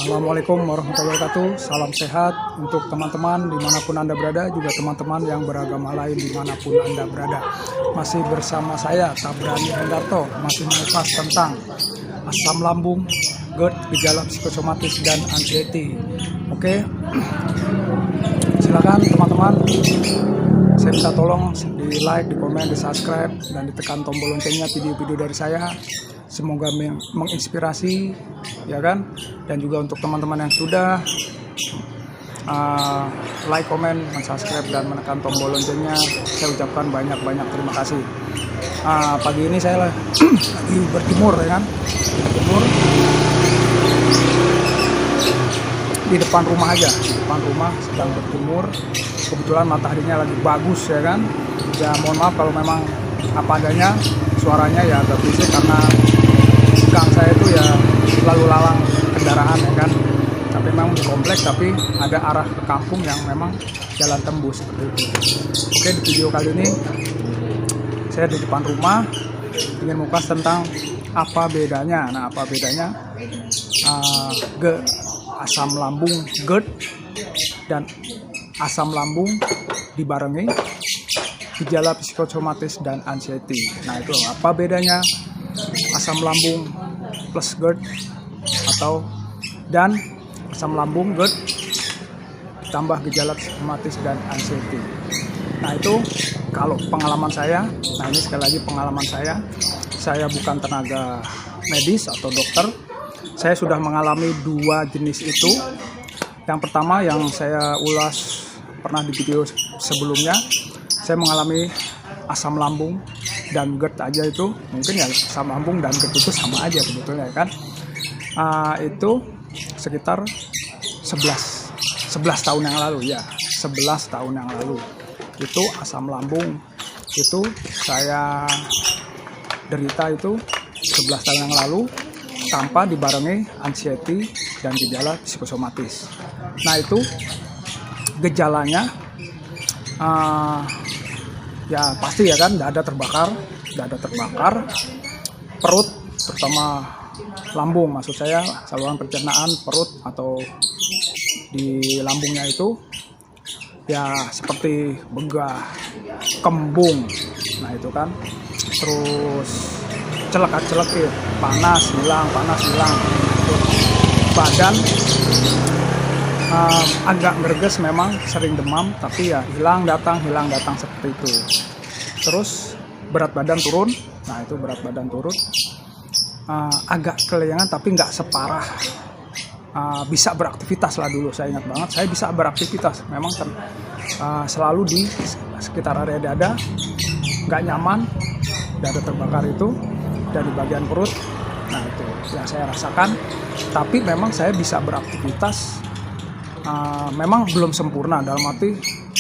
Assalamualaikum warahmatullahi wabarakatuh. Salam sehat untuk teman-teman dimanapun Anda berada, juga teman-teman yang beragama lain dimanapun Anda berada. Masih bersama saya, Tabrani Hendarto, masih mengupas tentang asam lambung, GERD, gejala psikosomatis, dan anxiety. Oke, silakan teman-teman, saya minta tolong di like, di komen, di subscribe, dan ditekan tombol loncengnya video-video dari saya. Semoga menginspirasi, ya kan? Dan juga untuk teman-teman yang sudah like, komen, subscribe, dan menekan tombol loncengnya, saya ucapkan banyak-banyak terima kasih. Pagi ini saya lagi berjemur, ya kan? Berjemur di depan rumah aja, di depan rumah sedang berjemur. Kebetulan mataharinya lagi bagus, ya kan? Ya mohon maaf kalau memang apa adanya, suaranya ya agak berisik karena gang saya itu ya lalu lalang kendaraan, ya kan. Tapi memang di kompleks, tapi ada arah ke kampung yang memang jalan tembus seperti itu. Oke, di video kali ini saya di depan rumah ingin mengupas tentang apa bedanya. Nah, apa bedanya asam lambung GERD dan asam lambung dibarengi gejala psikosomatis dan anxiety. Nah, itu apa bedanya asam lambung plus GERD dan asam lambung GERD tambah gejala psikosomatis dan anxiety. Nah, itu kalau pengalaman saya. Nah, ini sekali lagi pengalaman saya bukan tenaga medis atau dokter. Saya sudah mengalami dua jenis itu. Yang pertama yang saya ulas pernah di video sebelumnya, saya mengalami asam lambung dan GERD aja. Itu mungkin ya asam lambung dan GERD itu sama aja sebetulnya, kan. Itu sekitar 11 tahun yang lalu, ya 11 tahun yang lalu itu asam lambung itu saya derita itu 11 tahun yang lalu tanpa dibarengi anxiety dan gejala psikosomatis. Nah, itu gejalanya ya pasti, ya kan, dada terbakar, perut, terutama lambung, maksud saya saluran pencernaan, perut atau di lambungnya itu ya seperti begah, kembung. Nah, itu kan, terus celek-celekit, panas hilang, badan agak ngerges, memang sering demam, tapi ya hilang datang seperti itu. Terus berat badan turun. Nah, itu berat badan turun, agak keleyangan tapi nggak separah. Bisa beraktivitas lah dulu, saya ingat banget saya bisa beraktivitas. Memang selalu di sekitar area dada nggak nyaman, dada terbakar itu, dan di bagian perut. Nah, itu yang saya rasakan. Tapi memang saya bisa beraktivitas. Memang belum sempurna, dalam arti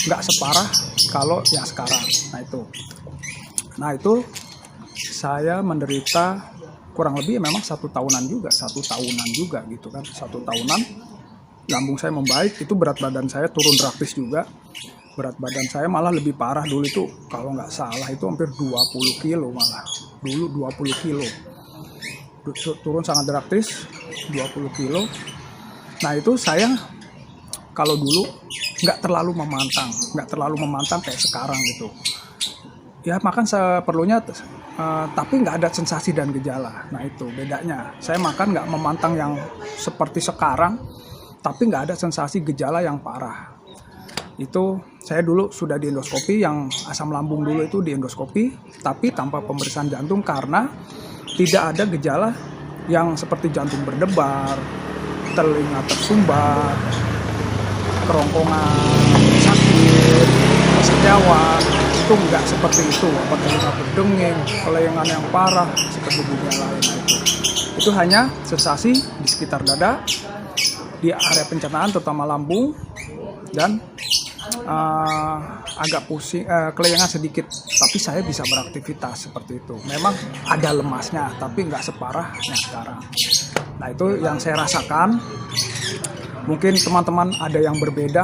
nggak separah kalau yang sekarang. Nah itu saya menderita kurang lebih memang 1 tahunan juga gitu kan. 1 tahunan lambung saya membaik, itu berat badan saya turun drastis juga. Berat badan saya malah lebih parah dulu itu, kalau nggak salah itu hampir 20 kilo, malah dulu 20 kilo turun sangat drastis, 20 kilo. Nah, itu saya kalau dulu nggak terlalu memantang kayak sekarang gitu. Ya makan seperlunya, tapi nggak ada sensasi dan gejala. Nah, itu bedanya. Saya makan nggak memantang yang seperti sekarang, tapi nggak ada sensasi gejala yang parah. Itu saya dulu sudah di endoskopi, yang asam lambung dulu itu di endoskopi, tapi tanpa pemeriksaan jantung karena tidak ada gejala yang seperti jantung berdebar, telinga tersumbat, kerongkongan sakit, sejawat, itu enggak seperti itu. Apa telinga berdenging, kelayangan yang parah seperti dunia lain. Itu hanya sensasi di sekitar dada, di area pencernaan terutama lambung, dan agak pusing, kelayangan sedikit. Tapi saya bisa beraktivitas seperti itu. Memang ada lemasnya, tapi nggak separah yang sekarang. Nah, itu yang saya rasakan. Mungkin teman-teman ada yang berbeda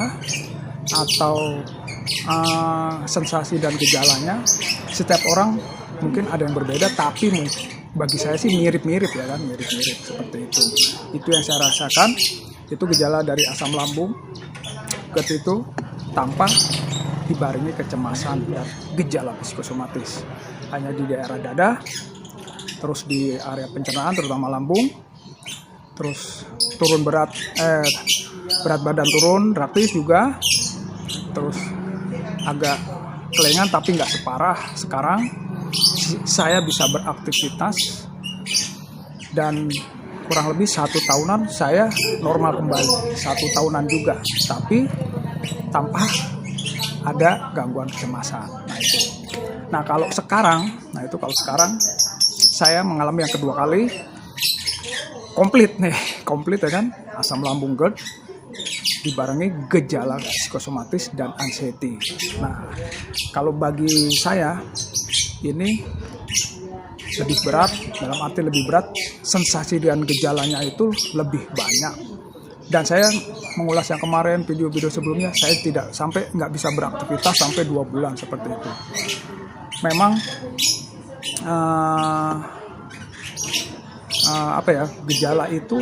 atau sensasi dan gejalanya. Setiap orang mungkin ada yang berbeda, tapi bagi saya sih mirip-mirip ya kan, mirip-mirip seperti itu. Itu yang saya rasakan, itu gejala dari asam lambung GERD itu tanpa dibarengi kecemasan dan gejala psikosomatis. Hanya di daerah dada, terus di area pencernaan terutama lambung, terus turun berat badan turun drastis juga, terus agak kelengan tapi nggak separah sekarang. Saya bisa beraktivitas dan kurang lebih 1 tahunan saya normal kembali, 1 tahunan juga, tapi tanpa ada gangguan kecemasan. Nah kalau sekarang saya mengalami yang kedua kali, komplit ya kan, asam lambung GERD dibarengi gejala psikosomatis dan anxiety. Nah kalau bagi saya ini lebih berat, dalam arti lebih berat, sensasi dan gejalanya itu lebih banyak. Dan saya mengulas yang kemarin, video-video sebelumnya, saya nggak bisa beraktivitas sampai 2 bulan seperti itu. Memang gejala itu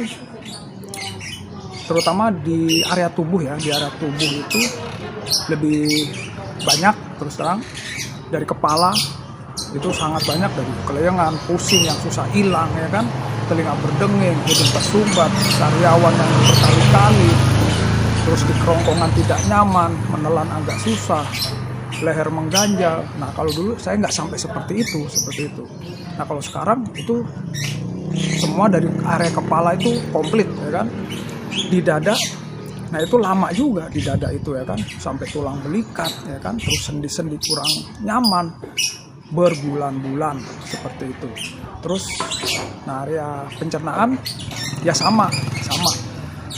terutama di area tubuh itu lebih banyak, terus terang dari kepala itu sangat banyak, dari kelengan, pusing yang susah hilang ya kan, telinga berdenging, hidung tersumbat, sariawan yang berkali-kali, terus di kerongkongan tidak nyaman, menelan agak susah, leher mengganjal. Nah kalau dulu saya nggak sampai seperti itu. Nah kalau sekarang itu semua dari area kepala itu komplit ya kan, di dada. Nah itu lama juga di dada itu ya kan, sampai tulang belikat ya kan, terus sendi-sendi kurang nyaman berbulan-bulan seperti itu. Terus area pencernaan ya sama.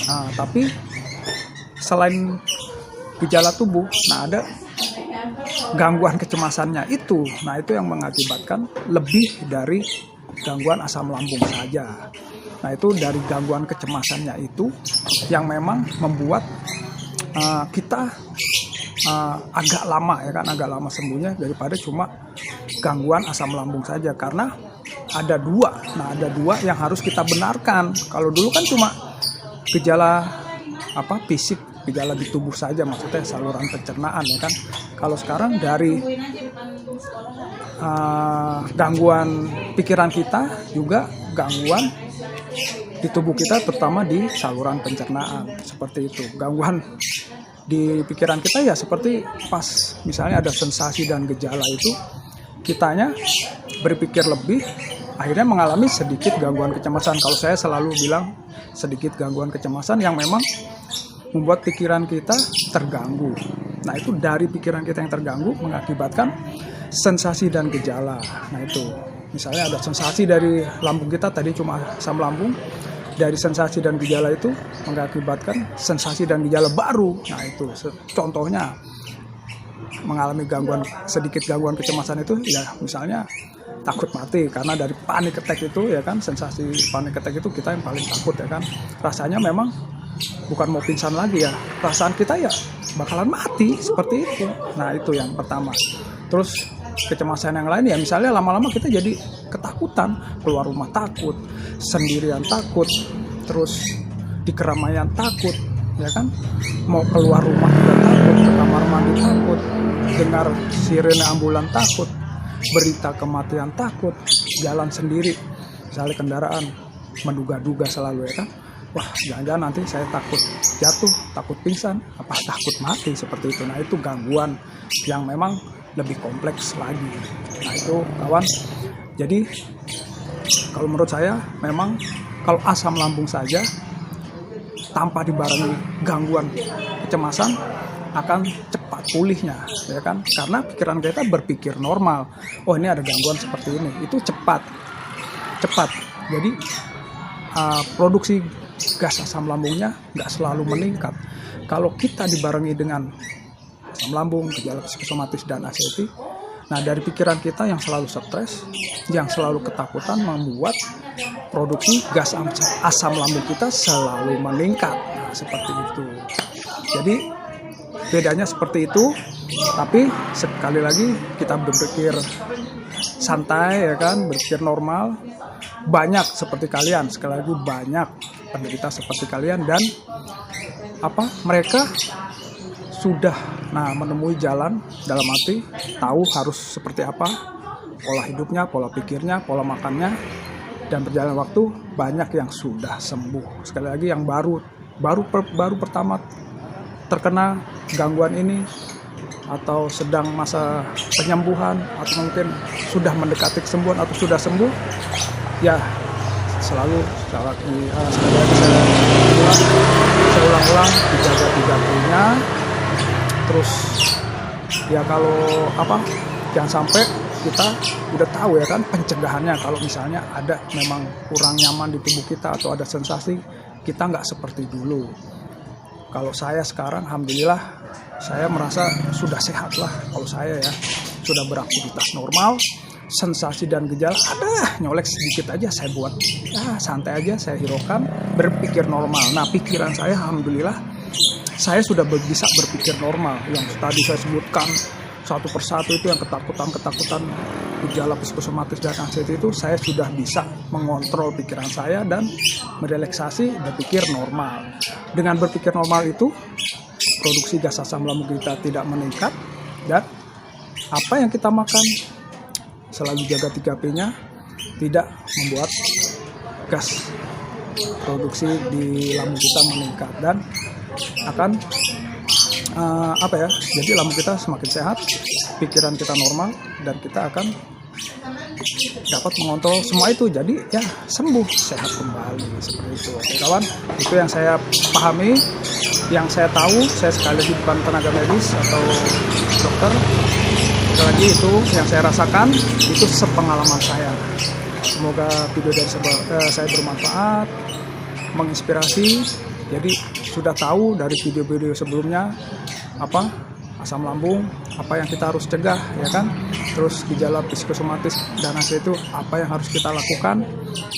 Nah tapi selain gejala tubuh, nah ada gangguan kecemasannya itu. Nah itu yang mengakibatkan lebih dari gangguan asam lambung saja. Nah itu dari gangguan kecemasannya itu yang memang membuat kita agak lama sembuhnya daripada cuma gangguan asam lambung saja, karena ada dua yang harus kita benarkan. Kalau dulu kan cuma gejala fisik, gejala di tubuh saja, maksudnya saluran pencernaan ya kan. Kalau sekarang dari gangguan pikiran kita juga gangguan di tubuh kita, terutama di saluran pencernaan seperti itu. Gangguan di pikiran kita ya seperti pas misalnya ada sensasi dan gejala itu, kitanya berpikir lebih, akhirnya mengalami sedikit gangguan kecemasan. Kalau saya selalu bilang sedikit gangguan kecemasan yang memang membuat pikiran kita terganggu. Nah itu dari pikiran kita yang terganggu mengakibatkan sensasi dan gejala. Nah itu misalnya ada sensasi dari lambung kita, tadi cuma asam lambung, dari sensasi dan gejala itu mengakibatkan sensasi dan gejala baru. Nah itu contohnya mengalami sedikit gangguan kecemasan itu ya misalnya takut mati, karena dari panic attack itu ya kan, sensasi panic attack itu kita yang paling takut ya kan, rasanya memang bukan mau pingsan lagi ya, perasaan kita ya bakalan mati seperti itu. Nah itu yang pertama. Terus kecemasan yang lain ya misalnya lama-lama kita jadi ketakutan, keluar rumah takut, sendirian takut, terus di keramaian takut ya kan, mau keluar rumah juga takut, ke kamar mandi takut, dengar sirene ambulan takut, berita kematian takut, jalan sendiri misalnya kendaraan menduga-duga selalu ya kan, wah jangan-jangan nanti saya takut jatuh, takut pingsan, apa takut mati seperti itu. Nah itu gangguan yang memang lebih kompleks lagi. Nah itu kawan, jadi kalau menurut saya memang kalau asam lambung saja tanpa dibarengi gangguan kecemasan akan cepat pulihnya ya kan, karena pikiran kita berpikir normal, oh ini ada gangguan seperti ini, itu cepat. Jadi produksi gas asam lambungnya nggak selalu meningkat. Kalau kita dibarengi dengan asam lambung, gejala psikosomatis dan anxiety, nah dari pikiran kita yang selalu stres, yang selalu ketakutan, membuat produksi gas asam lambung kita selalu meningkat. Nah seperti itu. Jadi bedanya seperti itu. Tapi sekali lagi kita berpikir santai ya kan, berpikir normal. Banyak seperti kalian, sekali lagi banyak penderita seperti kalian, dan mereka sudah menemui jalan dalam arti tahu harus seperti apa pola hidupnya, pola pikirnya, pola makannya, dan berjalan waktu banyak yang sudah sembuh. Sekali lagi yang baru pertama terkena gangguan ini atau sedang masa penyembuhan atau mungkin sudah mendekati kesembuhan atau sudah sembuh, ya selalu sekali lagi saya ulang-ulang, dijaga 3P-nya. Terus ya kalau jangan sampai kita udah tahu ya kan pencegahannya, kalau misalnya ada memang kurang nyaman di tubuh kita atau ada sensasi, kita nggak seperti dulu. Kalau saya sekarang alhamdulillah saya merasa sudah sehat lah. Kalau saya ya sudah beraktivitas normal, sensasi dan gejala ada nyolek sedikit aja saya buat santai aja, saya hiraukan, berpikir normal. Nah pikiran saya alhamdulillah saya sudah bisa berpikir normal. Yang tadi saya sebutkan satu persatu itu yang ketakutan gejala psikosomatis dan anxiety itu, saya sudah bisa mengontrol pikiran saya dan merelaksasi berpikir normal. Dengan berpikir normal itu produksi gas asam lambung kita tidak meningkat, dan apa yang kita makan selalu jaga 3P-nya, tidak membuat gas produksi di lambung kita meningkat, dan akan jadi lambung kita semakin sehat, pikiran kita normal, dan kita akan dapat mengontrol semua itu, jadi ya sembuh, sehat kembali seperti itu. Oke kawan, itu yang saya pahami, yang saya tahu. Saya sekali lagi bukan tenaga medis atau dokter, sekali lagi itu yang saya rasakan, itu sepengalaman saya. Semoga video dari saya bermanfaat, menginspirasi. Jadi sudah tahu dari video-video sebelumnya asam lambung, apa yang kita harus cegah ya kan, terus gejala psikosomatis dan anxiety itu apa yang harus kita lakukan,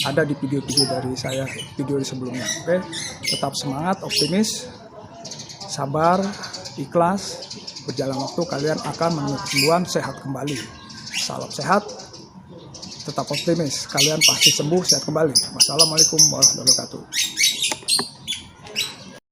ada di video-video dari saya, video sebelumnya. Oke, tetap semangat, optimis, sabar, ikhlas. Berjalan waktu kalian akan menemui kesembuhan, sehat kembali. Salam sehat, tetap optimis, kalian pasti sembuh, sehat kembali. Wassalamualaikum warahmatullahi wabarakatuh.